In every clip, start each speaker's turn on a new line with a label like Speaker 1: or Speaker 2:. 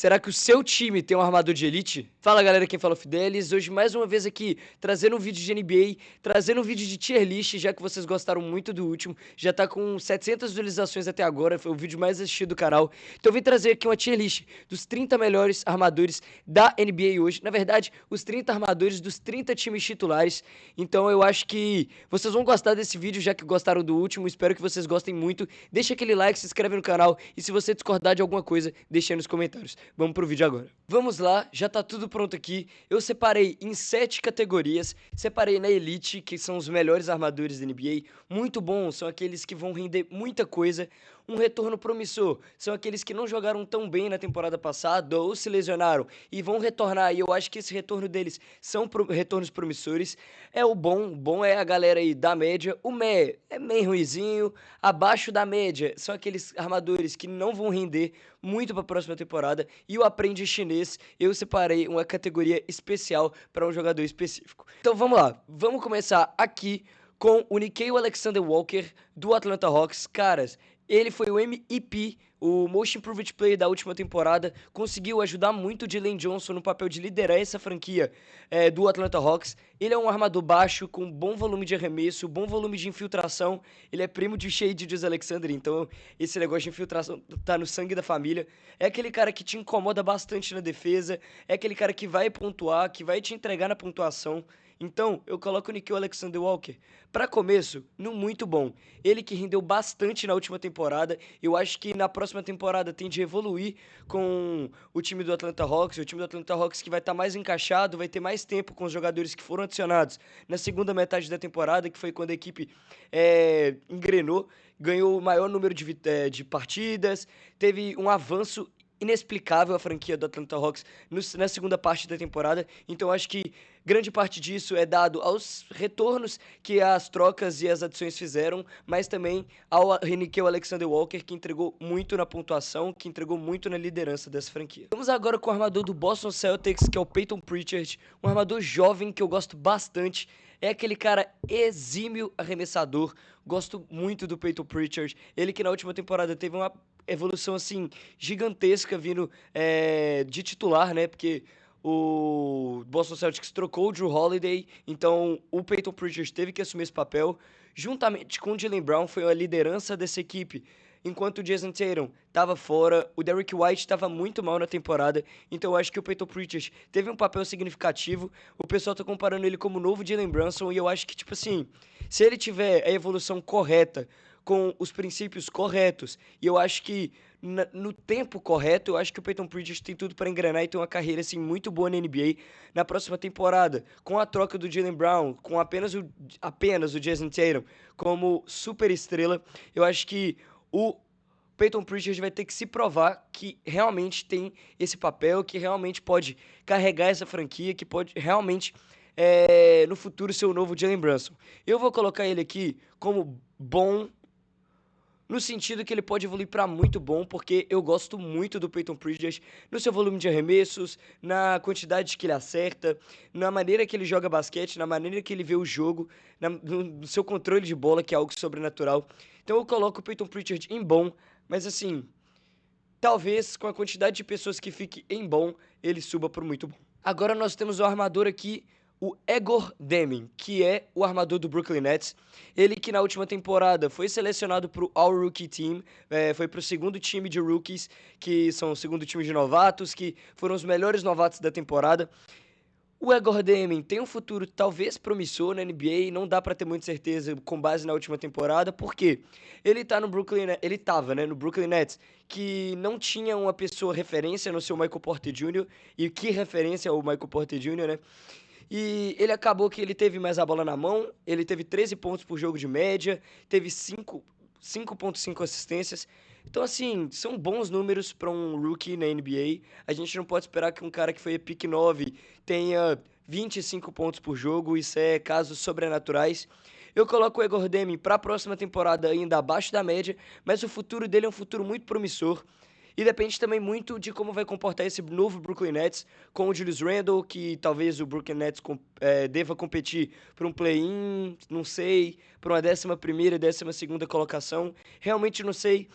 Speaker 1: Será que o seu time tem um armador de elite? Fala galera, quem fala é o Fidelis, hoje mais uma vez aqui, trazendo um vídeo de NBA, trazendo um vídeo de tier list, já que vocês gostaram muito do último, já tá com 700 visualizações até agora, foi o vídeo mais assistido do canal, então eu vim trazer aqui uma tier list dos 30 melhores armadores da NBA hoje, na verdade, os 30 armadores dos 30 times titulares, então eu acho que vocês vão gostar desse vídeo, já que gostaram do último, espero que vocês gostem muito, deixa aquele like, se inscreve no canal, e se você discordar de alguma coisa, deixa aí nos comentários. Vamos pro vídeo agora. Vamos lá, já tá tudo pronto aqui. Eu separei em 7 categorias. Separei na Elite, que são os melhores armadores da NBA. Muito bons, são aqueles que vão render muita coisa. Um retorno promissor, são aqueles que não jogaram tão bem na temporada passada ou se lesionaram e vão retornar. E eu acho que esse retorno deles são retornos promissores. É o bom é a galera aí da média. O meh é meio ruizinho. Abaixo da média são aqueles armadores que não vão render muito para a próxima temporada. E o aprendiz chinês, eu separei uma categoria especial para um jogador específico. Então vamos lá, vamos começar aqui com o Nickeil Alexander-Walker do Atlanta Hawks. Caras, ele foi o MVP, o Most Improved Player da última temporada, conseguiu ajudar muito o Jalen Johnson no papel de liderar essa franquia do Atlanta Hawks. Ele é um armador baixo, com bom volume de arremesso, bom volume de infiltração. Ele é primo de Shai Gilgeous-Alexander, então esse negócio de infiltração tá no sangue da família. É aquele cara que te incomoda bastante na defesa, é aquele cara que vai pontuar, que vai te entregar na pontuação. Então, eu coloco o Nickeil Alexander-Walker. Para começo, no muito bom. Ele que rendeu bastante na última temporada. Eu acho que na próxima temporada tende a evoluir com o time do Atlanta Hawks. O time do Atlanta Hawks que vai estar mais encaixado, vai ter mais tempo com os jogadores que foram adicionados na segunda metade da temporada, que foi quando a equipe engrenou, ganhou o maior número de partidas, teve um avanço inexplicável a franquia do Atlanta Hawks na segunda parte da temporada. Então acho que grande parte disso é dado aos retornos que as trocas e as adições fizeram, mas também ao Nickeil Alexander-Walker, que entregou muito na pontuação, que entregou muito na liderança dessa franquia. Vamos agora com o armador do Boston Celtics, que é o Peyton Pritchard, um armador jovem que eu gosto bastante. É aquele cara exímio arremessador. Gosto muito do Peyton Pritchard. Ele que na última temporada teve uma evolução assim gigantesca vindo de titular, né? Porque o Boston Celtics trocou o Drew Holiday, então o Peyton Pritchard teve que assumir esse papel. Juntamente com o Jaylen Brown, foi a liderança dessa equipe. Enquanto o Jason Tatum estava fora, o Derrick White estava muito mal na temporada, então eu acho que o Peyton Pritchard teve um papel significativo. O pessoal tá comparando ele como o novo Jalen Brunson, e eu acho que, tipo assim, se ele tiver a evolução correta, com os princípios corretos, e eu acho que no tempo correto, eu acho que o Peyton Pritchard tem tudo para engrenar e ter uma carreira assim muito boa na NBA na próxima temporada, com a troca do Jaylen Brown, com apenas o Jason Tatum como super estrela. Eu acho que o Peyton Pritchard vai ter que se provar que realmente tem esse papel, que realmente pode carregar essa franquia, que pode realmente no futuro ser o novo Jalen Brunson. Eu vou colocar ele aqui como bom, no sentido que ele pode evoluir para muito bom, porque eu gosto muito do Peyton Pritchard no seu volume de arremessos, na quantidade que ele acerta, na maneira que ele joga basquete, na maneira que ele vê o jogo, no seu controle de bola, que é algo sobrenatural. Então eu coloco o Peyton Pritchard em bom, mas assim, talvez com a quantidade de pessoas que fique em bom, ele suba para muito bom. Agora nós temos o armador aqui, o Egor Deming, que é o armador do Brooklyn Nets. Ele que na última temporada foi selecionado para o All-Rookie Team, foi para o segundo time de rookies, que são o segundo time de novatos, que foram os melhores novatos da temporada. O Egor Deming tem um futuro talvez promissor na NBA, não dá para ter muita certeza com base na última temporada, porque ele tá no Brooklyn, ele tava, né, no Brooklyn Nets, que não tinha uma pessoa referência no seu Michael Porter Jr., e que referência é o Michael Porter Jr., né? E ele acabou que ele teve mais a bola na mão, ele teve 13 pontos por jogo de média, teve 5,5 assistências. Então, assim, são bons números para um rookie na NBA. A gente não pode esperar que um cara que foi pick 9 tenha 25 pontos por jogo, isso é casos sobrenaturais. Eu coloco o Egor Deming para a próxima temporada ainda abaixo da média, mas o futuro dele é um futuro muito promissor. E depende também muito de como vai comportar esse novo Brooklyn Nets com o Julius Randle, que talvez o Brooklyn Nets deva competir por um play-in, não sei, por uma 11ª, 12ª colocação. Realmente não sei.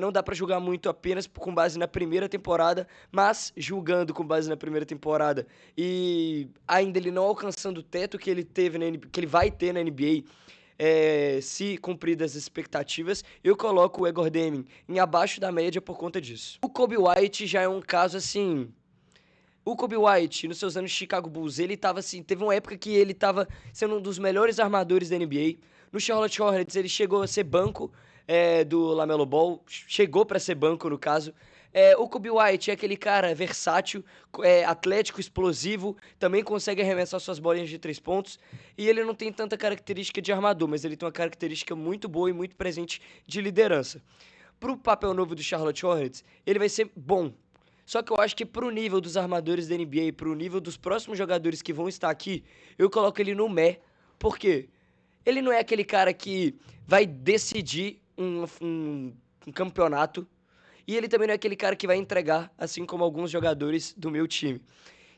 Speaker 1: Não dá pra julgar muito apenas com base na primeira temporada, mas julgando com base na primeira temporada e ainda ele não alcançando o teto que ele teve que ele vai ter na NBA, se cumpridas as expectativas, eu coloco o Igor Deming em abaixo da média por conta disso. O Kobe White já é um caso assim. O Kobe White, nos seus anos de Chicago Bulls, ele tava assim, teve uma época que ele tava sendo um dos melhores armadores da NBA. No Charlotte Hornets, ele chegou a ser banco do LaMelo Ball, chegou para ser banco, no caso. O Kobe White é aquele cara versátil, atlético, explosivo, também consegue arremessar suas bolinhas de 3 pontos, e ele não tem tanta característica de armador, mas ele tem uma característica muito boa e muito presente de liderança. Pro papel novo do Charlotte Hornets, ele vai ser bom. Só que eu acho que pro nível dos armadores da NBA, pro nível dos próximos jogadores que vão estar aqui, eu coloco ele no meh. Por quê? Ele não é aquele cara que vai decidir um campeonato. E ele também não é aquele cara que vai entregar, assim como alguns jogadores do meu time.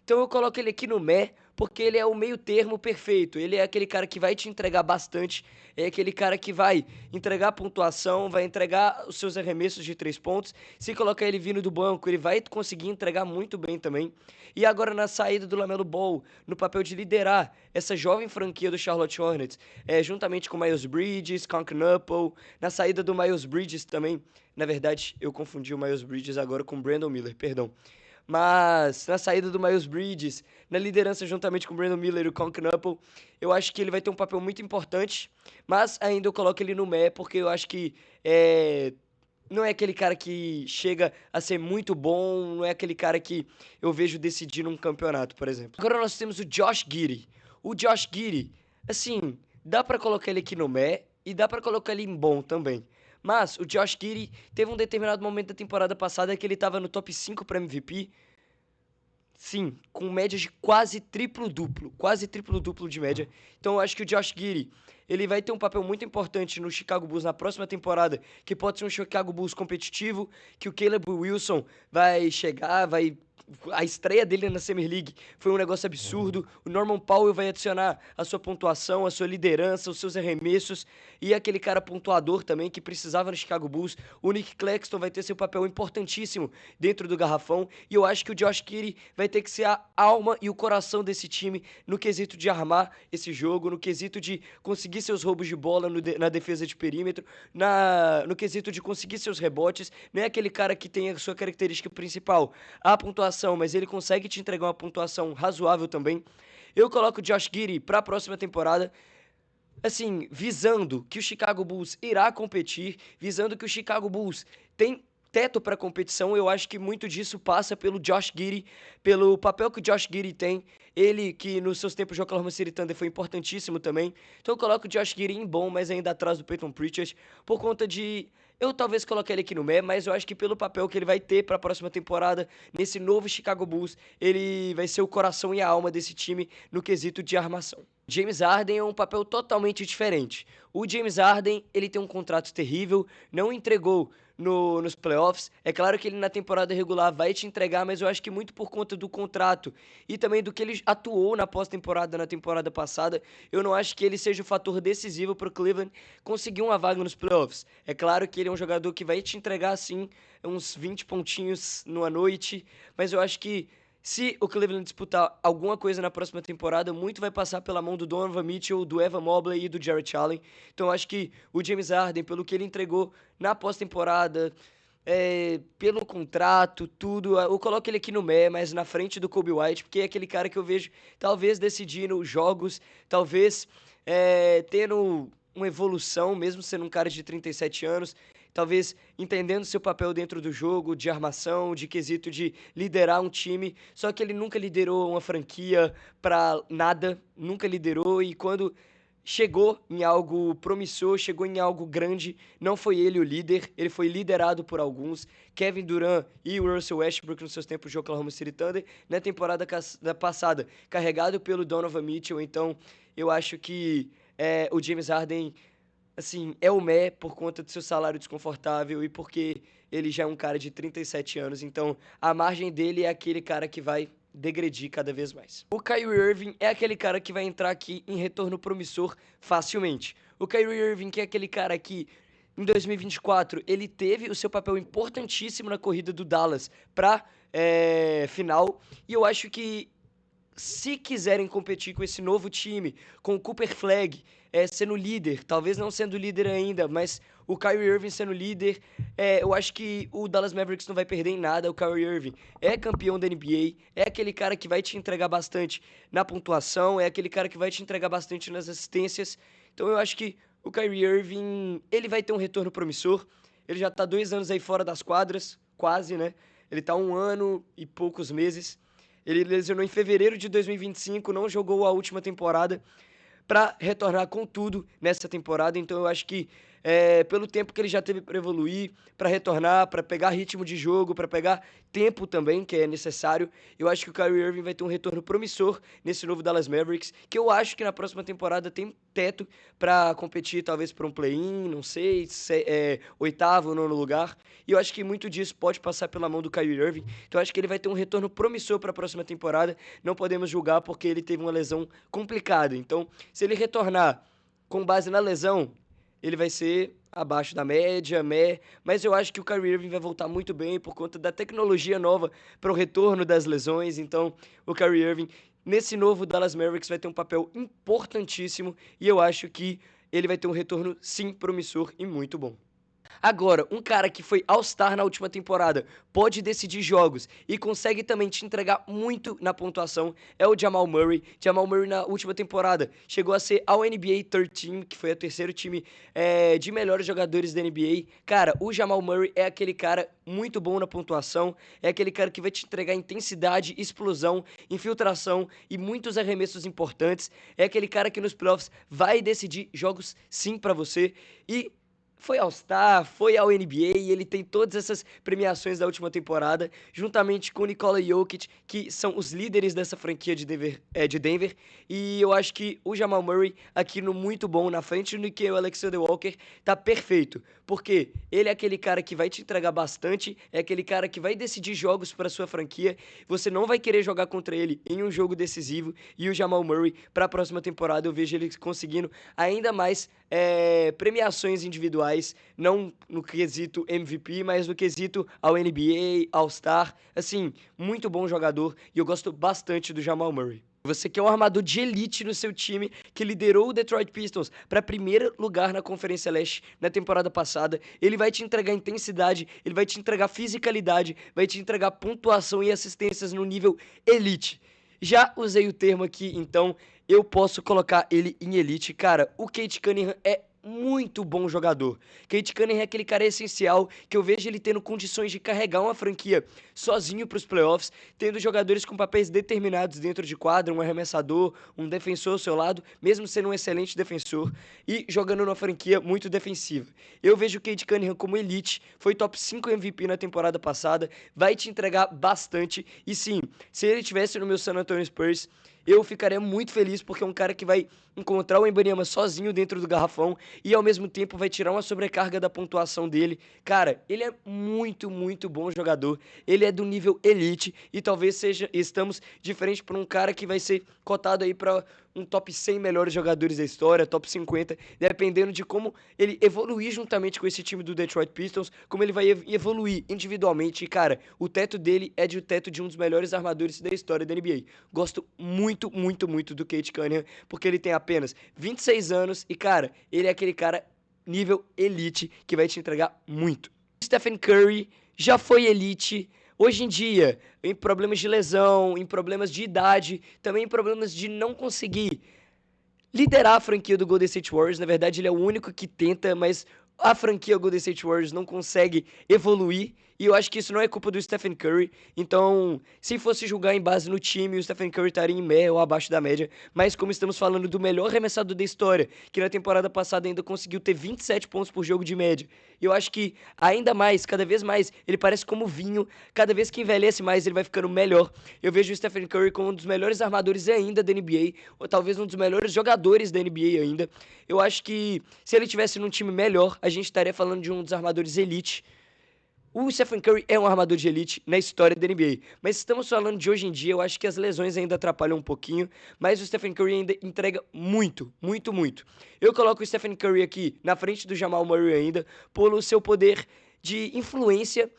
Speaker 1: Então eu coloco ele aqui no meh, porque ele é o meio termo perfeito. Ele é aquele cara que vai te entregar bastante, é aquele cara que vai entregar pontuação, vai entregar os seus arremessos de 3 pontos. Se colocar ele vindo do banco, ele vai conseguir entregar muito bem também. E agora na saída do LaMelo Ball, no papel de liderar essa jovem franquia do Charlotte Hornets, juntamente com Miles Bridges, Conk Knuckle, na saída do Miles Bridges também. Na verdade, eu confundi o Miles Bridges agora com o Brandon Miller, perdão. Mas na saída do Miles Bridges, na liderança juntamente com o Brandon Miller e o Conk Knuckle, eu acho que ele vai ter um papel muito importante, mas ainda eu coloco ele no meh, porque eu acho que não é aquele cara que chega a ser muito bom, não é aquele cara que eu vejo decidir num campeonato, por exemplo. Agora nós temos o Josh Giddey. O Josh Giddey, assim, dá pra colocar ele aqui no meh e dá pra colocar ele em bom também. Mas o Josh Giddey teve um determinado momento da temporada passada que ele tava no top 5 para MVP. Sim, com médias de quase triplo-duplo de média. Então eu acho que o Josh Giddey, ele vai ter um papel muito importante no Chicago Bulls na próxima temporada, que pode ser um Chicago Bulls competitivo, que o Caleb Wilson vai chegar, a estreia dele na Summer League foi um negócio absurdo. O Norman Powell vai adicionar a sua pontuação, a sua liderança, os seus arremessos e aquele cara pontuador também que precisava no Chicago Bulls. O Nick Claxton vai ter seu papel importantíssimo dentro do garrafão e eu acho que o Josh Giddey vai ter que ser a alma e o coração desse time no quesito de armar esse jogo, no quesito de conseguir seus roubos de bola na defesa de perímetro, no quesito de conseguir seus rebotes. Não é aquele cara que tem a sua característica principal, a pontuação, mas ele consegue te entregar uma pontuação razoável também. Eu coloco o Josh Giddey para a próxima temporada, assim, visando que o Chicago Bulls irá competir, visando que o Chicago Bulls tem teto para competição. Eu acho que muito disso passa pelo Josh Giddey, pelo papel que o Josh Giddey tem. Ele que nos seus tempos de Oklahoma City Thunder foi importantíssimo também. Então eu coloco o Josh Giddey em bom, mas ainda atrás do Peyton Pritchard, por conta de... Eu talvez coloque ele aqui no meh, mas eu acho que pelo papel que ele vai ter para a próxima temporada, nesse novo Chicago Bulls, ele vai ser o coração e a alma desse time no quesito de armação. James Harden é um papel totalmente diferente. O James Harden, ele tem um contrato terrível, não entregou nos playoffs. É claro que ele na temporada regular vai te entregar, mas eu acho que muito por conta do contrato e também do que ele atuou na pós-temporada na temporada passada, eu não acho que ele seja o fator decisivo para o Cleveland conseguir uma vaga nos playoffs. É claro que ele é um jogador que vai te entregar, assim, uns 20 pontinhos numa noite, mas eu acho que se o Cleveland disputar alguma coisa na próxima temporada, muito vai passar pela mão do Donovan Mitchell, do Evan Mobley e do Jarrett Allen. Então eu acho que o James Harden, pelo que ele entregou na pós-temporada, pelo contrato, tudo, eu coloco ele aqui no meh, mas na frente do Kobe White, porque é aquele cara que eu vejo talvez decidindo jogos, talvez tendo uma evolução, mesmo sendo um cara de 37 anos, talvez entendendo seu papel dentro do jogo, de armação, de quesito de liderar um time, só que ele nunca liderou uma franquia pra nada, nunca liderou, e quando chegou em algo promissor, chegou em algo grande, não foi ele o líder, ele foi liderado por alguns, Kevin Durant e o Russell Westbrook nos seus tempos de Oklahoma City Thunder, na temporada passada, carregado pelo Donovan Mitchell. Então eu acho que o James Harden assim, é o meh por conta do seu salário desconfortável e porque ele já é um cara de 37 anos, então a margem dele é aquele cara que vai degredir cada vez mais. O Kyrie Irving é aquele cara que vai entrar aqui em retorno promissor facilmente. O Kyrie Irving que é aquele cara que em 2024 ele teve o seu papel importantíssimo na corrida do Dallas para final, e eu acho que se quiserem competir com esse novo time, com o Cooper Flag sendo líder, talvez não sendo líder ainda, mas o Kyrie Irving sendo líder, eu acho que o Dallas Mavericks não vai perder em nada. O Kyrie Irving é campeão da NBA, é aquele cara que vai te entregar bastante na pontuação, é aquele cara que vai te entregar bastante nas assistências. Então eu acho que o Kyrie Irving, ele vai ter um retorno promissor. Ele já tá 2 anos aí fora das quadras, quase, né? Ele tá 1 ano e poucos meses. Ele lesionou em fevereiro de 2025, não jogou a última temporada para retornar com tudo nessa temporada. Então eu acho que pelo tempo que ele já teve para evoluir, para retornar, para pegar ritmo de jogo, para pegar tempo também, que é necessário, eu acho que o Kyrie Irving vai ter um retorno promissor nesse novo Dallas Mavericks, que eu acho que na próxima temporada tem teto para competir talvez por um play-in, não sei, oitavo ou nono lugar, e eu acho que muito disso pode passar pela mão do Kyrie Irving. Então eu acho que ele vai ter um retorno promissor para a próxima temporada. Não podemos julgar porque ele teve uma lesão complicada. Então, se ele retornar com base na lesão, ele vai ser abaixo da média, mas eu acho que o Kyrie Irving vai voltar muito bem por conta da tecnologia nova para o retorno das lesões. Então, o Kyrie Irving, nesse novo Dallas Mavericks, vai ter um papel importantíssimo e eu acho que ele vai ter um retorno, sim, promissor e muito bom. Agora, um cara que foi All-Star na última temporada, pode decidir jogos e consegue também te entregar muito na pontuação, é o Jamal Murray. Jamal Murray na última temporada chegou a ser ao NBA Third Team, que foi o terceiro time de melhores jogadores da NBA. Cara, o Jamal Murray é aquele cara muito bom na pontuação, é aquele cara que vai te entregar intensidade, explosão, infiltração e muitos arremessos importantes. É aquele cara que nos playoffs vai decidir jogos sim pra você e foi All-Star, foi ao NBA e ele tem todas essas premiações da última temporada, juntamente com o Nikola Jokic, que são os líderes dessa franquia de Denver. E eu acho que o Jamal Murray, aqui no muito bom, na frente do Nickeil Alexander Walker, tá perfeito. Porque ele é aquele cara que vai te entregar bastante, é aquele cara que vai decidir jogos para sua franquia. Você não vai querer jogar contra ele em um jogo decisivo. E o Jamal Murray, para a próxima temporada, eu vejo ele conseguindo ainda mais premiações individuais, não no quesito MVP, mas no quesito ao NBA, All-Star. Assim, muito bom jogador e eu gosto bastante do Jamal Murray. Você quer um armador de elite no seu time que liderou o Detroit Pistons para primeiro lugar na Conferência Leste na temporada passada. Ele vai te entregar intensidade, ele vai te entregar fisicalidade, vai te entregar pontuação e assistências no nível elite. Já usei o termo aqui, então eu posso colocar ele em elite. Cara, o Cade Cunningham é muito bom jogador. Cade Cunningham é aquele cara essencial que eu vejo ele tendo condições de carregar uma franquia sozinho para os playoffs, tendo jogadores com papéis determinados dentro de quadra, um arremessador, um defensor ao seu lado, mesmo sendo um excelente defensor, e jogando numa franquia muito defensiva. Eu vejo o Cade Cunningham como elite, foi top 5 MVP na temporada passada, vai te entregar bastante, e sim, se ele estivesse no meu San Antonio Spurs, eu ficaria muito feliz porque é um cara que vai encontrar o Wembanyama sozinho dentro do garrafão e ao mesmo tempo vai tirar uma sobrecarga da pontuação dele. Cara, ele é muito, muito bom jogador. Ele é do nível elite e talvez estamos diferente para um cara que vai ser cotado aí para um top 100 melhores jogadores da história, top 50, dependendo de como ele evoluir juntamente com esse time do Detroit Pistons, como ele vai evoluir individualmente. E, cara, o teto dele é de o teto de um dos melhores armadores da história da NBA. Gosto muito, muito, muito do Cade Cunningham, porque ele tem apenas 26 anos e, cara, ele é aquele cara nível elite que vai te entregar muito. Stephen Curry já foi elite. Hoje em dia, em problemas de lesão, em problemas de idade, também em problemas de não conseguir liderar a franquia do Golden State Warriors. Na verdade, ele é o único que tenta, mas a franquia Golden State Warriors não consegue evoluir. E eu acho que isso não é culpa do Stephen Curry. Então, se fosse julgar em base no time, o Stephen Curry estaria em média ou abaixo da média. Mas como estamos falando do melhor arremessador da história, que na temporada passada ainda conseguiu ter 27 pontos por jogo de média. E eu acho que ainda mais, cada vez mais, ele parece como vinho. Cada vez que envelhece mais, ele vai ficando melhor. Eu vejo o Stephen Curry como um dos melhores armadores ainda da NBA, ou talvez um dos melhores jogadores da NBA ainda. Eu acho que se ele tivesse num time melhor, a gente estaria falando de um dos armadores elite. O Stephen Curry é um armador de elite na história da NBA, mas estamos falando de hoje em dia, eu acho que as lesões ainda atrapalham um pouquinho, mas o Stephen Curry ainda entrega muito, muito, muito. Eu coloco o Stephen Curry aqui na frente do Jamal Murray ainda, pelo seu poder de influência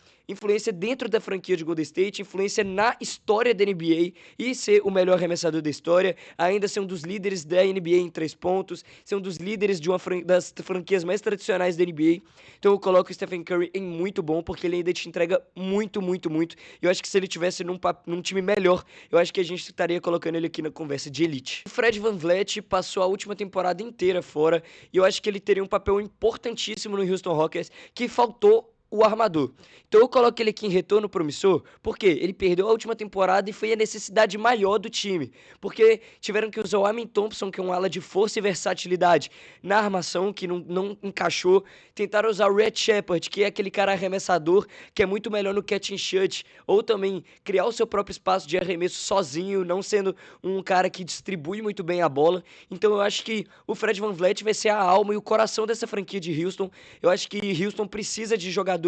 Speaker 1: dentro da franquia de Golden State, influência na história da NBA e ser o melhor arremessador da história, ainda ser um dos líderes da NBA em 3 pontos, ser um dos líderes de das franquias mais tradicionais da NBA. Então eu coloco o Stephen Curry em muito bom, porque ele ainda te entrega muito, muito, muito. E eu acho que se ele tivesse num time melhor, eu acho que a gente estaria colocando ele aqui na conversa de elite. O Fred VanVleet passou a última temporada inteira fora, e eu acho que ele teria um papel importantíssimo no Houston Rockets, que faltou o armador. Então eu coloco ele aqui em retorno promissor, porque ele perdeu a última temporada e foi a necessidade maior do time, porque tiveram que usar o Amen Thompson, que é um ala de força e versatilidade, na armação, que não encaixou, tentaram usar o Red Shepard, que é aquele cara arremessador, que é muito melhor no catch and shoot, ou também criar o seu próprio espaço de arremesso sozinho, não sendo um cara que distribui muito bem a bola. Então eu acho que o Fred VanVleet vai ser a alma e o coração dessa franquia de Houston. Eu acho que Houston precisa de jogadores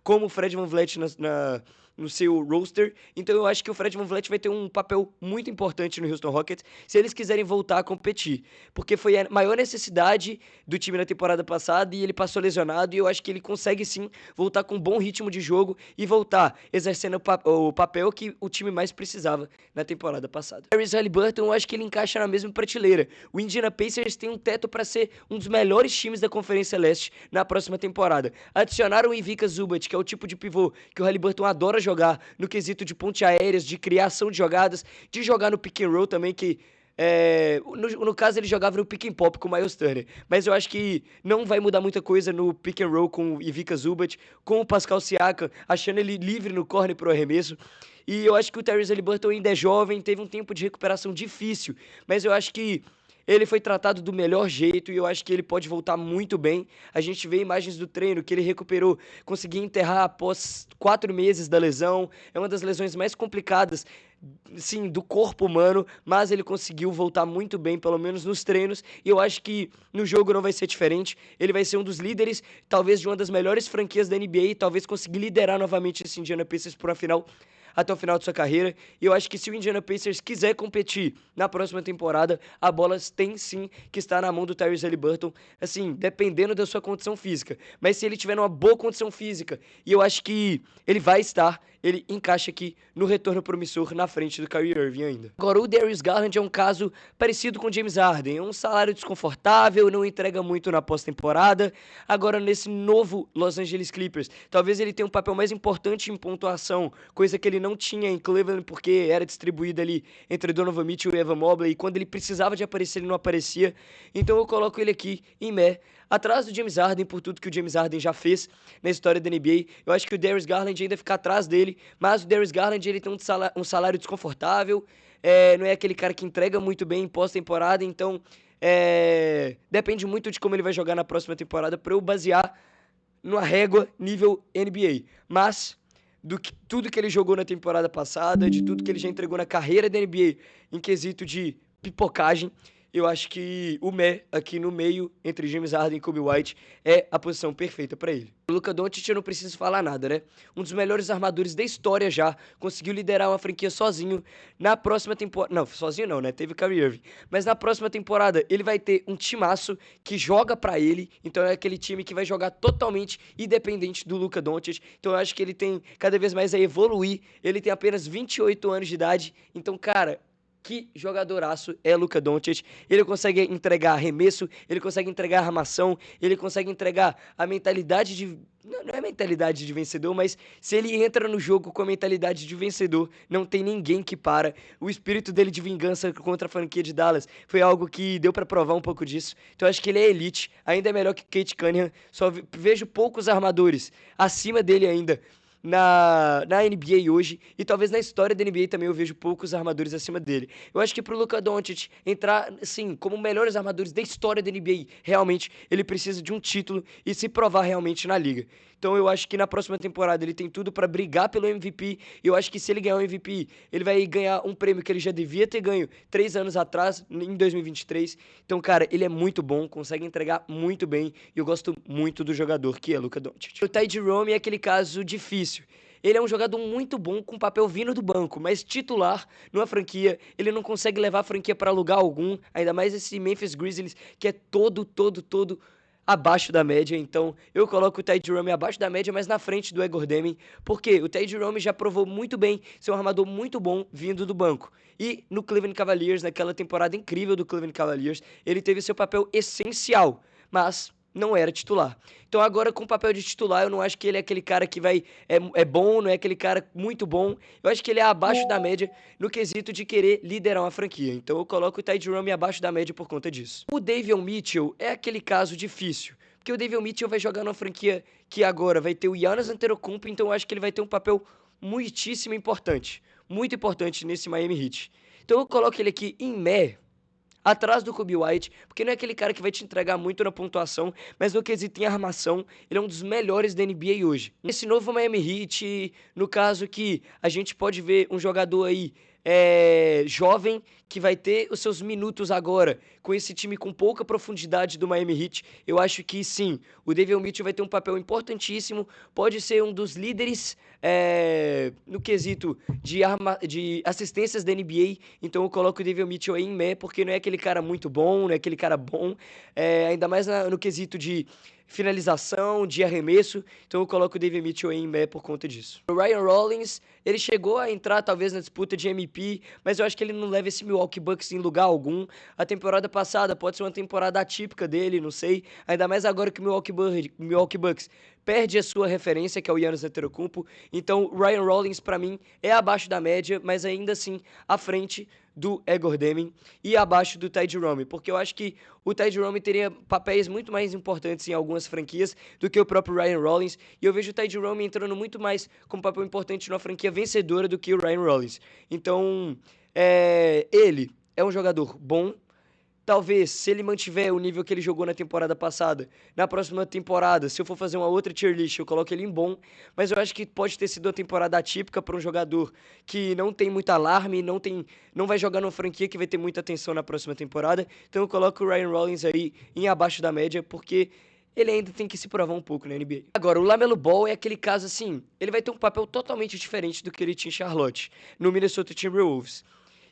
Speaker 1: como o Fred VanVleet no seu roster. Então eu acho que o Fred VanVleet vai ter um papel muito importante no Houston Rockets se eles quiserem voltar a competir. Porque foi a maior necessidade do time na temporada passada e ele passou lesionado, e eu acho que ele consegue sim voltar com um bom ritmo de jogo e voltar exercendo o papel que o time mais precisava na temporada passada. Tyrese Haliburton, eu acho que ele encaixa na mesma prateleira. O Indiana Pacers tem um teto para ser um dos melhores times da Conferência Leste na próxima temporada. Adicionaram o Ivica Zubac, que é o tipo de pivô que o Haliburton adora jogar no quesito de ponte aéreas, de criação de jogadas, de jogar no pick and roll também, que no caso ele jogava no pick and pop com o Miles Turner, mas eu acho que não vai mudar muita coisa no pick and roll com o Ivica Zubac, com o Pascal Siakam, achando ele livre no corner pro arremesso. E eu acho que o Tyrese Haliburton ainda é jovem, teve um tempo de recuperação difícil, mas eu acho que ele foi tratado do melhor jeito e eu acho que ele pode voltar muito bem. A gente vê imagens do treino que ele recuperou, conseguiu enterrar após 4 meses da lesão. É uma das lesões mais complicadas, sim, do corpo humano, mas ele conseguiu voltar muito bem, pelo menos nos treinos, e eu acho que no jogo não vai ser diferente. Ele vai ser um dos líderes, talvez de uma das melhores franquias da NBA, talvez conseguir liderar novamente esse Indiana Pacers por uma final até o final de sua carreira. E eu acho que se o Indiana Pacers quiser competir na próxima temporada, a bola tem sim que estar na mão do Tyrese Haliburton, assim, dependendo da sua condição física. Mas se ele tiver uma boa condição física, e eu acho que ele vai estar, ele encaixa aqui no retorno promissor na frente do Kyrie Irving ainda. Agora, o Darius Garland é um caso parecido com o James Harden, é um salário desconfortável, não entrega muito na pós-temporada. Agora, nesse novo Los Angeles Clippers, talvez ele tenha um papel mais importante em pontuação, coisa que ele não tinha em Cleveland, porque era distribuído ali entre Donovan Mitchell e Evan Mobley, e quando ele precisava de aparecer, ele não aparecia. Então eu coloco ele aqui em atrás do James Harden, por tudo que o James Harden já fez na história da NBA. Eu acho que o Darius Garland ainda fica atrás dele, mas o Darius Garland ele tem um salário desconfortável, não é aquele cara que entrega muito bem em pós-temporada, então depende muito de como ele vai jogar na próxima temporada para eu basear numa régua nível NBA. Mas tudo que ele jogou na temporada passada, de tudo que ele já entregou na carreira da NBA em quesito de pipocagem, eu acho que o aqui no meio, entre James Harden e Kobe White, é a posição perfeita para ele. O Luka Doncic eu não preciso falar nada, né? Um dos melhores armadores da história já, conseguiu liderar uma franquia sozinho. Na próxima temporada, não, sozinho não, né? Teve Kyrie Irving. Mas na próxima temporada ele vai ter um timaço que joga para ele, então é aquele time que vai jogar totalmente independente do Luka Doncic. Então eu acho que ele tem cada vez mais a evoluir. Ele tem apenas 28 anos de idade, então, cara, que jogadoraço é Luka Doncic. Ele consegue entregar arremesso, ele consegue entregar armação, ele consegue entregar a mentalidade de... Não é mentalidade de vencedor, mas se ele entra no jogo com a mentalidade de vencedor, não tem ninguém que para. O espírito dele de vingança contra a franquia de Dallas foi algo que deu pra provar um pouco disso. Então eu acho que ele é elite, ainda é melhor que Kate Cunningham. Só vejo poucos armadores acima dele ainda na NBA hoje, e talvez na história da NBA também eu vejo poucos armadores acima dele. Eu acho que pro Luka Doncic entrar, assim, como melhores armadores da história da NBA, realmente ele precisa de um título e se provar realmente na liga. Então eu acho que na próxima temporada ele tem tudo pra brigar pelo MVP, e eu acho que se ele ganhar o MVP, ele vai ganhar um prêmio que ele já devia ter ganho 3 anos atrás, em 2023. Então, cara, ele é muito bom, consegue entregar muito bem, e eu gosto muito do jogador que é Luka Doncic. O Ty Jerome é aquele caso difícil. Ele é um jogador muito bom com papel vindo do banco, mas titular numa franquia, ele não consegue levar a franquia para lugar algum, ainda mais esse Memphis Grizzlies, que é todo abaixo da média. Então eu coloco o Ty Jerome abaixo da média, mas na frente do Igor Damian, porque o Ty Jerome já provou muito bem ser um armador muito bom vindo do banco. E no Cleveland Cavaliers, naquela temporada incrível do Cleveland Cavaliers, ele teve seu papel essencial, mas não era titular. Então agora com o papel de titular, eu não acho que ele é aquele cara que é bom, não é aquele cara muito bom. Eu acho que ele é abaixo da média no quesito de querer liderar uma franquia. Então eu coloco o Ty Jerome abaixo da média por conta disso. O Davion Mitchell é aquele caso difícil, porque o Davion Mitchell vai jogar numa franquia que agora vai ter o Giannis Antetokounmpo, então eu acho que ele vai ter um papel muitíssimo importante, muito importante nesse Miami Heat. Então eu coloco ele aqui em meh, atrás do Kobe White, porque não é aquele cara que vai te entregar muito na pontuação, mas no quesito em armação, ele é um dos melhores da NBA hoje. Esse novo Miami Heat, no caso que a gente pode ver um jogador aí jovem, que vai ter os seus minutos agora, com esse time com pouca profundidade do Miami Heat, eu acho que sim, o Davion Mitchell vai ter um papel importantíssimo, pode ser um dos líderes no quesito de assistências da NBA, então eu coloco o Davion Mitchell aí em meh, porque não é aquele cara muito bom, não é aquele cara bom, ainda mais no quesito de finalização, de arremesso, então eu coloco o Davion Mitchell aí em meh por conta disso. O Ryan Rollins, ele chegou a entrar talvez na disputa de MVP, mas eu acho que ele não leva esse Milwaukee Bucks em lugar algum. A temporada passada pode ser uma temporada atípica dele, não sei, ainda mais agora que o Milwaukee Bucks perde a sua referência, que é o Giannis Antetokounmpo. Então, o Ryan Rollins, pra mim, é abaixo da média, mas ainda assim à frente do Igor Damian e abaixo do Ty Jerome, porque eu acho que o Ty Jerome teria papéis muito mais importantes em algumas franquias do que o próprio Ryan Rollins, e eu vejo o Ty Jerome entrando muito mais como papel importante numa franquia vencedora do que o Ryan Rollins. Então, ele é um jogador bom. Talvez, se ele mantiver o nível que ele jogou na temporada passada, na próxima temporada, se eu for fazer uma outra tier list, eu coloco ele em bom, mas eu acho que pode ter sido uma temporada atípica para um jogador que não tem muito alarme, não vai jogar numa franquia que vai ter muita atenção na próxima temporada, então eu coloco o Ryan Rollins aí em abaixo da média, porque ele ainda tem que se provar um pouco na NBA. Agora, o LaMelo Ball é aquele caso assim, ele vai ter um papel totalmente diferente do que ele tinha em Charlotte, no Minnesota Timberwolves.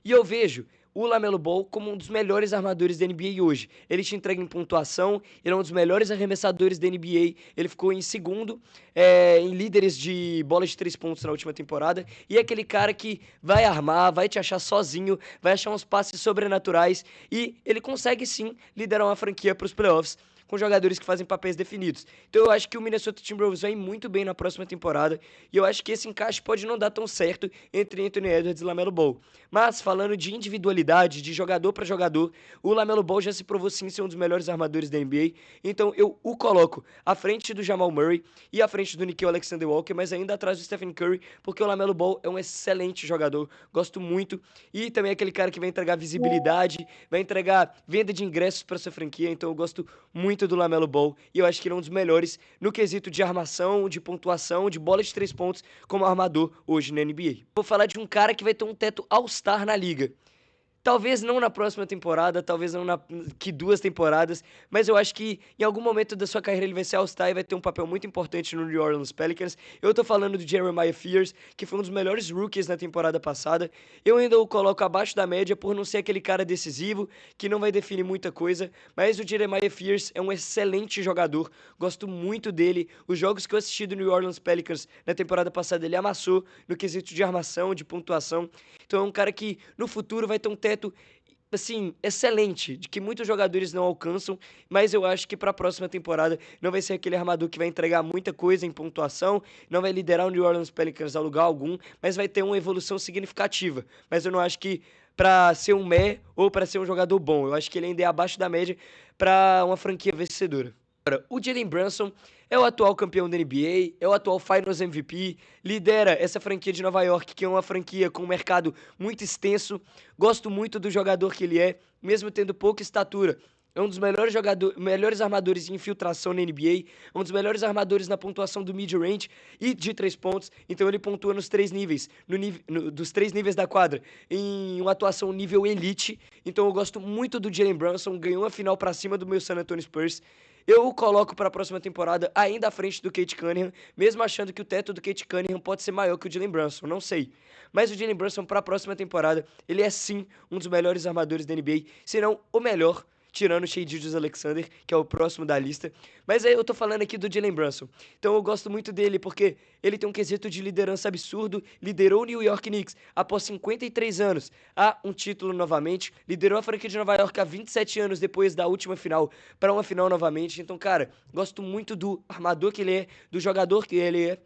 Speaker 1: E eu vejo o LaMelo Ball como um dos melhores armadores da NBA hoje. Ele te entrega em pontuação, ele é um dos melhores arremessadores da NBA, ele ficou em segundo em líderes de bola de 3 pontos na última temporada, e é aquele cara que vai armar, vai te achar sozinho, vai achar uns passes sobrenaturais, e ele consegue sim liderar uma franquia para os playoffs, com jogadores que fazem papéis definidos. Então eu acho que o Minnesota Timberwolves vai muito bem na próxima temporada, e eu acho que esse encaixe pode não dar tão certo entre Anthony Edwards e LaMelo Ball. Mas falando de individualidade, de jogador para jogador, o LaMelo Ball já se provou sim ser um dos melhores armadores da NBA, então eu o coloco à frente do Jamal Murray e à frente do Nickeil Alexander-Walker, mas ainda atrás do Stephen Curry, porque o LaMelo Ball é um excelente jogador, gosto muito, e também é aquele cara que vai entregar visibilidade, vai entregar venda de ingressos para sua franquia, então eu gosto muito do LaMelo Ball, e eu acho que ele é um dos melhores no quesito de armação, de pontuação, de bola de 3 pontos como armador hoje na NBA. Vou falar de um cara que vai ter um teto All-Star na liga. Talvez não na próxima temporada, talvez não que 2 temporadas, mas eu acho que em algum momento da sua carreira ele vai ser All-Star e vai ter um papel muito importante no New Orleans Pelicans. Eu tô falando do Jeremiah Fears, que foi um dos melhores rookies na temporada passada. Eu ainda o coloco abaixo da média por não ser aquele cara decisivo, que não vai definir muita coisa, mas o Jeremiah Fears é um excelente jogador, gosto muito dele. Os jogos que eu assisti do New Orleans Pelicans na temporada passada ele amassou no quesito de armação, de pontuação. Então é um cara que no futuro vai ter um teto assim, excelente, de que muitos jogadores não alcançam, mas eu acho que para a próxima temporada não vai ser aquele armador que vai entregar muita coisa em pontuação, não vai liderar o New Orleans Pelicans a lugar algum, mas vai ter uma evolução significativa. Mas eu não acho que para ser um meh ou para ser um jogador bom, eu acho que ele ainda é abaixo da média para uma franquia vencedora. O Jalen Brunson é o atual campeão da NBA, é o atual Finals MVP, lidera essa franquia de Nova York, que é uma franquia com um mercado muito extenso. Gosto muito do jogador que ele é, mesmo tendo pouca estatura. É um dos melhores armadores em infiltração na NBA, um dos melhores armadores na pontuação do mid-range e de 3 pontos. Então ele pontua nos 3 níveis, dos 3 níveis da quadra, em uma atuação nível elite. Então eu gosto muito do Jalen Brunson, ganhou a final pra cima do meu San Antonio Spurs. Eu o coloco para a próxima temporada ainda à frente do Cade Cunningham, mesmo achando que o teto do Cade Cunningham pode ser maior que o Jalen Brunson, não sei. Mas o Jalen Brunson para a próxima temporada, ele é sim um dos melhores armadores da NBA, se não o melhor, tirando o Shai Gilgeous-Alexander, que é o próximo da lista. Mas aí eu tô falando aqui do Jalen Brunson. Então eu gosto muito dele porque ele tem um quesito de liderança absurdo, liderou o New York Knicks após 53 anos a um título novamente, liderou a franquia de Nova York há 27 anos depois da última final para uma final novamente. Então, cara, gosto muito do armador que ele é, do jogador que ele é,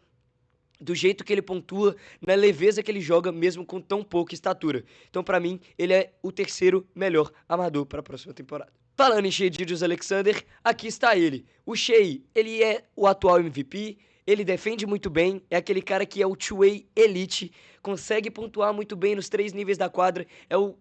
Speaker 1: do jeito que ele pontua, na leveza que ele joga, mesmo com tão pouca estatura. Então, pra mim, ele é o terceiro melhor armador para a próxima temporada. Falando em Shai Gilgeous-Alexander, aqui está ele. O Shai, ele é o atual MVP, ele defende muito bem, é aquele cara que é o two-way elite, consegue pontuar muito bem nos 3 níveis da quadra, é o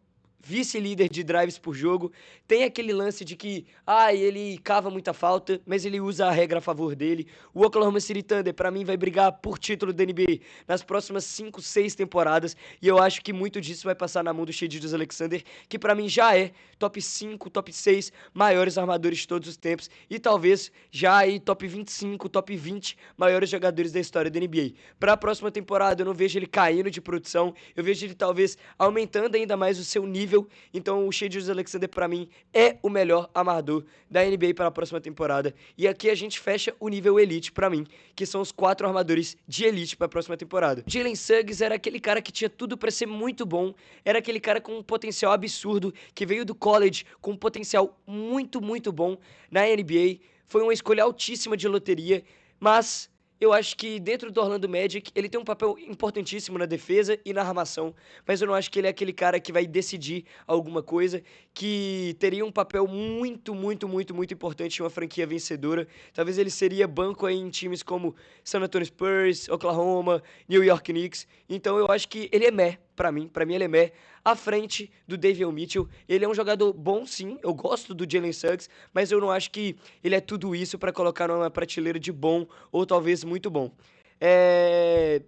Speaker 1: vice-líder de drives por jogo. Tem aquele lance de que, ele cava muita falta, mas ele usa a regra a favor dele. O Oklahoma City Thunder, pra mim, vai brigar por título da NBA nas próximas 5, 6 temporadas, e eu acho que muito disso vai passar na mão do Shai Gilgeous-Alexander, que pra mim já é top 5, top 6 maiores armadores de todos os tempos, e talvez já aí top 25, top 20 maiores jogadores da história da NBA. Pra próxima temporada, eu não vejo ele caindo de produção, eu vejo ele talvez aumentando ainda mais o seu nível. Então o Shai Gilgeous-Alexander pra mim é o melhor armador da NBA para a próxima temporada, e aqui a gente fecha o nível elite pra mim, que são os 4 armadores de elite para a próxima temporada. Jalen Suggs era aquele cara que tinha tudo pra ser muito bom, era aquele cara com um potencial absurdo, que veio do college com um potencial muito, muito bom na NBA, foi uma escolha altíssima de loteria, mas eu acho que dentro do Orlando Magic ele tem um papel importantíssimo na defesa e na armação, mas eu não acho que ele é aquele cara que vai decidir alguma coisa, que teria um papel muito, muito, muito, muito importante em uma franquia vencedora. Talvez ele seria banco aí em times como San Antonio Spurs, Oklahoma, New York Knicks. Então eu acho que ele é meh pra mim ele é meh, à frente do Davion Mitchell. Ele é um jogador bom sim, eu gosto do Jalen Suggs, mas eu não acho que ele é tudo isso pra colocar numa prateleira de bom ou talvez muito bom.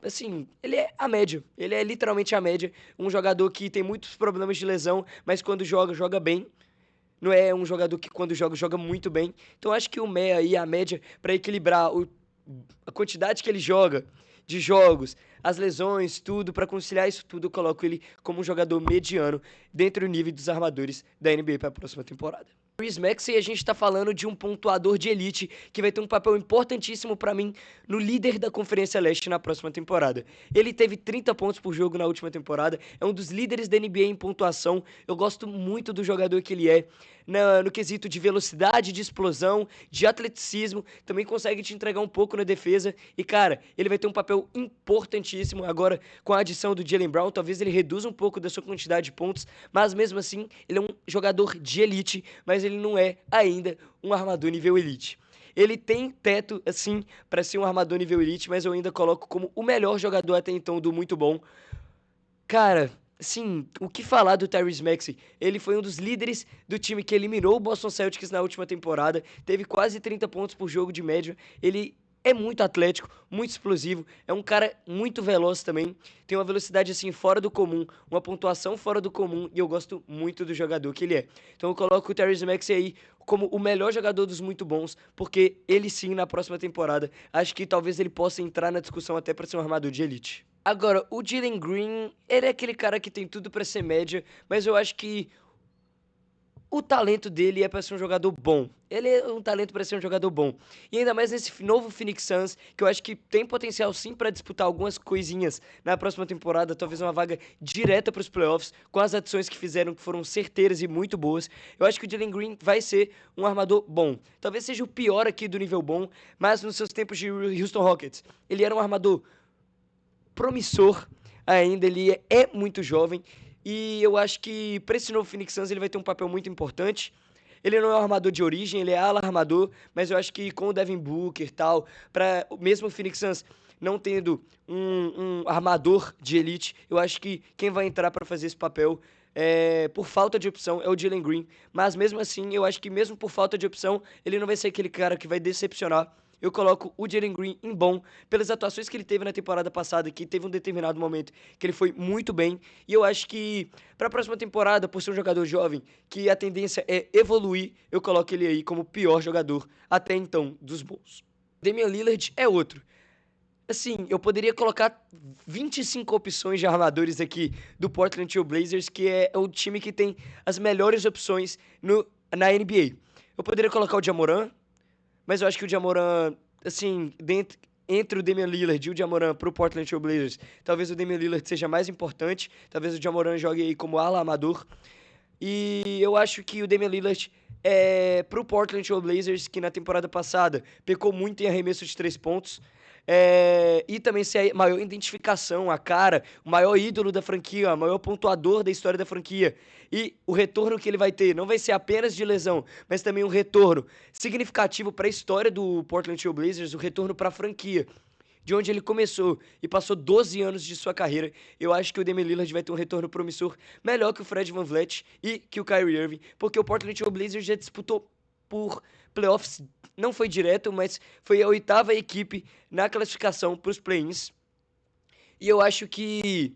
Speaker 1: Assim, ele é a média, ele é literalmente a média, um jogador que tem muitos problemas de lesão, mas quando joga, joga bem. Não é um jogador que quando joga, joga muito bem. Então acho que o meh aí, a média, pra equilibrar a quantidade que ele joga de jogos, as lesões, tudo, pra conciliar isso tudo, eu coloco ele como um jogador mediano dentro do nível dos armadores da NBA para a próxima temporada. Tyrese Maxey, a gente tá falando de um pontuador de elite que vai ter um papel importantíssimo pra mim no líder da Conferência Leste na próxima temporada. Ele teve 30 pontos por jogo na última temporada, é um dos líderes da NBA em pontuação. Eu gosto muito do jogador que ele é, no quesito de velocidade, de explosão, de atleticismo, também consegue te entregar um pouco na defesa. E cara, ele vai ter um papel importantíssimo agora com a adição do Jaylen Brown. Talvez ele reduza um pouco da sua quantidade de pontos, mas mesmo assim ele é um jogador de elite, mas ele não é ainda um armador nível elite. Ele tem teto, assim, para ser um armador nível elite, mas eu ainda coloco como o melhor jogador até então do muito bom. Cara, sim, o que falar do Tyrese Maxey? Ele foi um dos líderes do time que eliminou o Boston Celtics na última temporada, teve quase 30 pontos por jogo de média. Ele é muito atlético, muito explosivo, é um cara muito veloz também, tem uma velocidade assim fora do comum, uma pontuação fora do comum, e eu gosto muito do jogador que ele é. Então eu coloco o Tyrese Maxey aí como o melhor jogador dos muito bons, porque ele sim, na próxima temporada, acho que talvez ele possa entrar na discussão até para ser um armador de elite. Agora, o Jalen Green, ele é aquele cara que tem tudo pra ser média, mas eu acho que o talento dele é pra ser um jogador bom. Ele é um talento pra ser um jogador bom. E ainda mais nesse novo Phoenix Suns, que eu acho que tem potencial sim pra disputar algumas coisinhas na próxima temporada, talvez uma vaga direta pros playoffs, com as adições que fizeram, que foram certeiras e muito boas. Eu acho que o Jalen Green vai ser um armador bom. Talvez seja o pior aqui do nível bom, mas nos seus tempos de Houston Rockets, ele era um armador promissor ainda, ele é muito jovem, e eu acho que para esse novo Phoenix Suns ele vai ter um papel muito importante. ele não é um armador de origem, ele é ala armador, mas eu acho que com o Devin Booker e tal, para mesmo o Phoenix Suns não tendo um armador de elite, eu acho que quem vai entrar para fazer esse papel por falta de opção, é o Jalen Green. Mas mesmo assim, eu acho que mesmo por falta de opção, ele não vai ser aquele cara que vai decepcionar. Eu coloco o Jalen Green em bom, pelas atuações que ele teve na temporada passada, que teve um determinado momento que ele foi muito bem. E eu acho que para a próxima temporada, por ser um jogador jovem, que a tendência é evoluir, eu coloco ele aí como o pior jogador até então dos Bulls. Damian Lillard é outro. Assim, eu poderia colocar 25 opções de armadores aqui do Portland Trail Blazers, que é o time que tem as melhores opções na NBA. Eu poderia colocar o Ja Morant, mas eu acho que o Ja Morant, assim, entre o Damian Lillard e o Ja Morant pro Portland Trail Blazers, talvez o Damian Lillard seja mais importante, talvez o Ja Morant jogue aí como ala amador. E eu acho que o Damian Lillard pro Portland Trail Blazers, que na temporada passada pecou muito em arremesso de 3 pontos, e também ser a maior identificação, a cara, o maior ídolo da franquia, o maior pontuador da história da franquia. E o retorno que ele vai ter não vai ser apenas de lesão, mas também um retorno significativo para a história do Portland Trail Blazers, o retorno para a franquia. De onde ele começou e passou 12 anos de sua carreira, eu acho que o Damian Lillard vai ter um retorno promissor melhor que o Fred VanVleet e que o Kyrie Irving, porque o Portland Trail Blazers já disputou por playoffs, não foi direto, mas foi a 8ª equipe na classificação para os play-ins. E eu acho que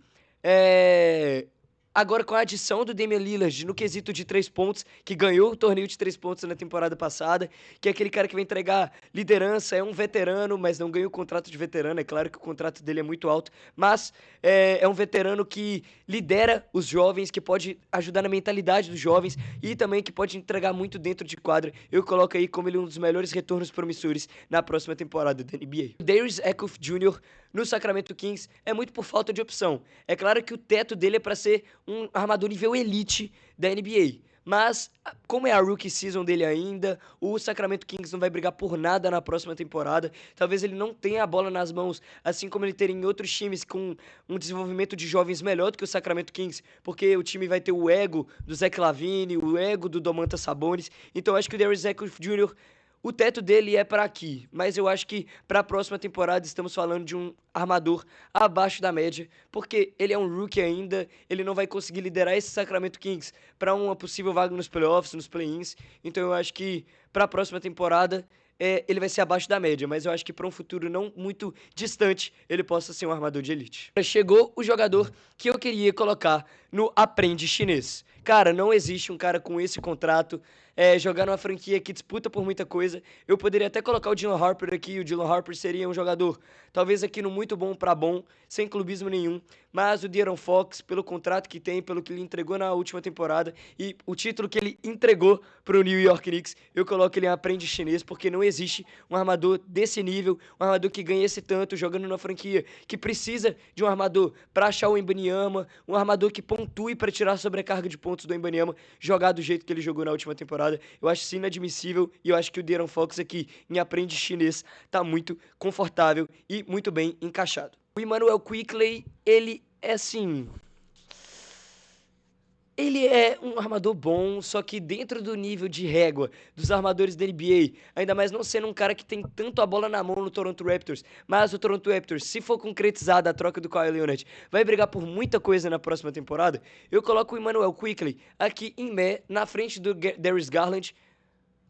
Speaker 1: agora com a adição do Damian Lillard no quesito de 3 pontos, que ganhou o torneio de 3 pontos na temporada passada, que é aquele cara que vai entregar liderança, é um veterano, mas não ganha o contrato de veterano, é claro que o contrato dele é muito alto, mas é um veterano que lidera os jovens, que pode ajudar na mentalidade dos jovens e também que pode entregar muito dentro de quadra. Eu coloco aí como ele um dos melhores retornos promissores na próxima temporada da NBA. O Darius Eckhoff Jr. no Sacramento Kings é muito por falta de opção. É claro que o teto dele é para ser um armador nível elite da NBA. Mas, como é a rookie season dele ainda, o Sacramento Kings não vai brigar por nada na próxima temporada. Talvez ele não tenha a bola nas mãos, assim como ele teria em outros times com um desenvolvimento de jovens melhor do que o Sacramento Kings, porque o time vai ter o ego do Zach LaVine, o ego do Domantas Sabonis. Então, eu acho que o Darius Eckhoff Jr., o teto dele é para aqui, mas eu acho que para a próxima temporada estamos falando de um armador abaixo da média, porque ele é um rookie ainda, ele não vai conseguir liderar esse Sacramento Kings para uma possível vaga nos playoffs, nos play-ins. Então eu acho que para a próxima temporada ele vai ser abaixo da média, mas eu acho que para um futuro não muito distante ele possa ser um armador de elite. Chegou o jogador que eu queria colocar no aprende chinês. Cara, não existe um cara com esse contrato jogar numa franquia que disputa por muita coisa. Eu poderia até colocar o Dylan Harper aqui. O Dylan Harper seria um jogador, talvez aqui no muito bom para bom, sem clubismo nenhum. Mas o De'Aaron Fox, pelo contrato que tem, pelo que ele entregou na última temporada e o título que ele entregou pro New York Knicks, eu coloco ele em aprende chinês, porque não existe um armador desse nível, um armador que ganhe esse tanto jogando numa franquia que precisa de um armador para achar o Wembanyama, um armador que pontue para tirar a sobrecarga de pontos do Wembanyama, jogar do jeito que ele jogou na última temporada. Eu acho isso inadmissível e eu acho que o De'Aaron Fox aqui em aprende chinês tá muito confortável e muito bem encaixado. O Immanuel Quickley, ele é assim, ele é um armador bom, só que dentro do nível de régua dos armadores da NBA, ainda mais não sendo um cara que tem tanto a bola na mão no Toronto Raptors, mas o Toronto Raptors, se for concretizada a troca do Kawhi Leonard, vai brigar por muita coisa na próxima temporada, eu coloco o Immanuel Quickley aqui em na frente do Darius Garland.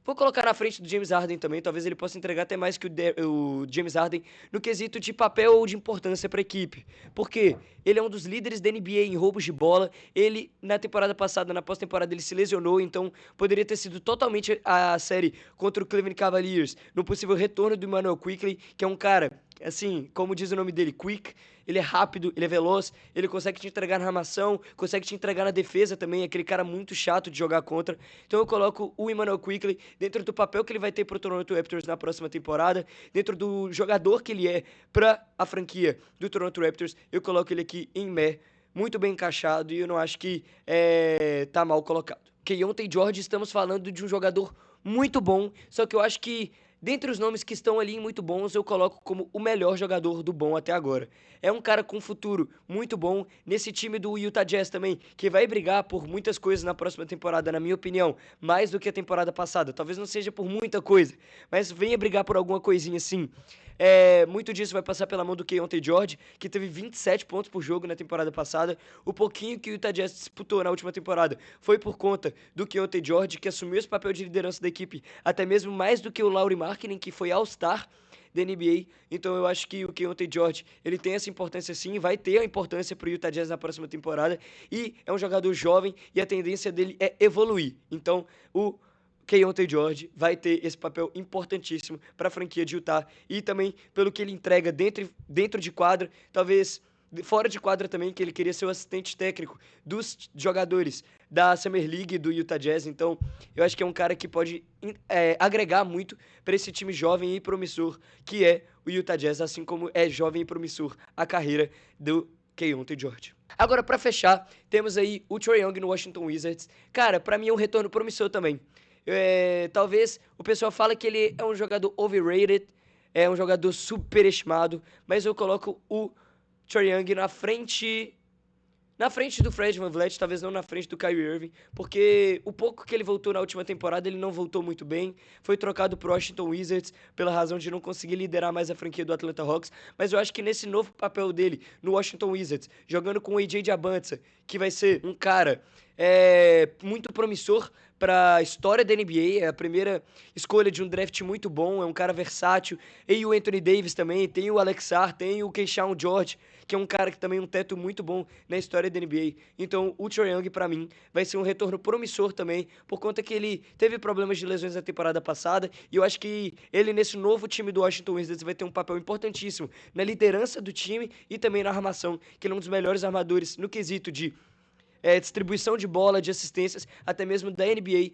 Speaker 1: Vou colocar na frente do James Harden também, talvez ele possa entregar até mais que o James Harden no quesito de papel ou de importância para a equipe. Porque ele é um dos líderes da NBA em roubos de bola, ele na temporada passada, na pós-temporada, ele se lesionou, então poderia ter sido totalmente a série contra o Cleveland Cavaliers, no possível retorno do Immanuel Quickley, que é um cara, assim, como diz o nome dele, quick, ele é rápido, ele é veloz, ele consegue te entregar na armação, consegue te entregar na defesa também, é aquele cara muito chato de jogar contra. Então eu coloco o Immanuel Quickley dentro do papel que ele vai ter pro Toronto Raptors na próxima temporada, dentro do jogador que ele é para a franquia do Toronto Raptors, eu coloco ele aqui em muito bem encaixado e eu não acho que tá mal colocado. Keyonte George, estamos falando de um jogador muito bom, só que eu acho que dentre os nomes que estão ali muito bons, eu coloco como o melhor jogador do bom até agora. É um cara com futuro muito bom nesse time do Utah Jazz também, que vai brigar por muitas coisas na próxima temporada, na minha opinião, mais do que a temporada passada. Talvez não seja por muita coisa, mas venha brigar por alguma coisinha sim. Muito disso vai passar pela mão do Keyonte George, que teve 27 pontos por jogo na temporada passada. O pouquinho que o Utah Jazz disputou na última temporada foi por conta do Keyonte George, que assumiu esse papel de liderança da equipe, até mesmo mais do que o Lauri Markkanen, que foi All-Star da NBA. Então eu acho que o Keyonte George, ele tem essa importância sim, vai ter a importância para o Utah Jazz na próxima temporada, e é um jogador jovem e a tendência dele é evoluir. Então o Keyonte George vai ter esse papel importantíssimo para a franquia de Utah, e também pelo que ele entrega dentro de quadra, talvez fora de quadra também, que ele queria ser o assistente técnico dos jogadores da Summer League do Utah Jazz. Então eu acho que é um cara que pode agregar muito para esse time jovem e promissor que é o Utah Jazz, assim como é jovem e promissor a carreira do Keyonte George. Agora, para fechar, temos aí o Trae Young no Washington Wizards. Cara, para mim é um retorno promissor também. Talvez o pessoal fala que ele é um jogador overrated, é um jogador superestimado, mas eu coloco o Trae Young na frente do Fred VanVleet, talvez não na frente do Kyrie Irving, porque o pouco que ele voltou na última temporada, ele não voltou muito bem, foi trocado pro Washington Wizards pela razão de não conseguir liderar mais a franquia do Atlanta Hawks, mas eu acho que nesse novo papel dele no Washington Wizards, jogando com o AJ Diabanza, que vai ser um cara muito promissor para a história da NBA, é a primeira escolha de um draft muito bom, é um cara versátil, e o Anthony Davis também, tem o Alex Sarr, tem o Keyshawn George, que é um cara que também é um teto muito bom na história da NBA. Então o Trae Young, para mim, vai ser um retorno promissor também, por conta que ele teve problemas de lesões na temporada passada, e eu acho que ele nesse novo time do Washington Wizards vai ter um papel importantíssimo na liderança do time e também na armação, que ele é um dos melhores armadores no quesito de distribuição de bola, de assistências, até mesmo da NBA.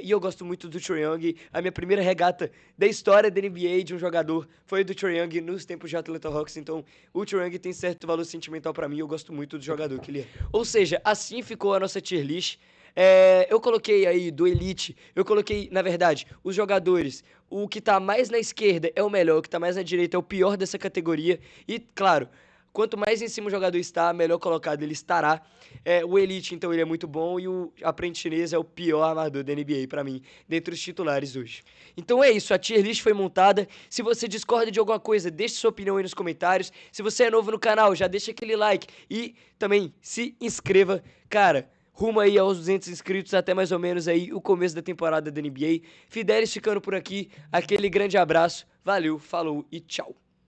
Speaker 1: E eu gosto muito do Trae Young. A minha primeira regata da história da NBA de um jogador foi do Trae Young nos tempos de Atlanta Hawks. Então, o Trae Young tem certo valor sentimental pra mim. Eu gosto muito do jogador que ele é. Ou seja, assim ficou a nossa tier list. Eu coloquei aí do Elite, eu coloquei, na verdade, os jogadores. O que tá mais na esquerda é o melhor, o que tá mais na direita é o pior dessa categoria. E, claro, quanto mais em cima o jogador está, melhor colocado ele estará. O Elite, então, ele é muito bom, e o Apprentice Chinês é o pior armador da NBA pra mim, dentre os titulares hoje. Então é isso, a tier list foi montada. Se você discorda de alguma coisa, deixe sua opinião aí nos comentários. Se você é novo no canal, já deixa aquele like e também se inscreva. Cara, rumo aí aos 200 inscritos, até mais ou menos aí o começo da temporada da NBA. Fidelis ficando por aqui, aquele grande abraço, valeu, falou e tchau.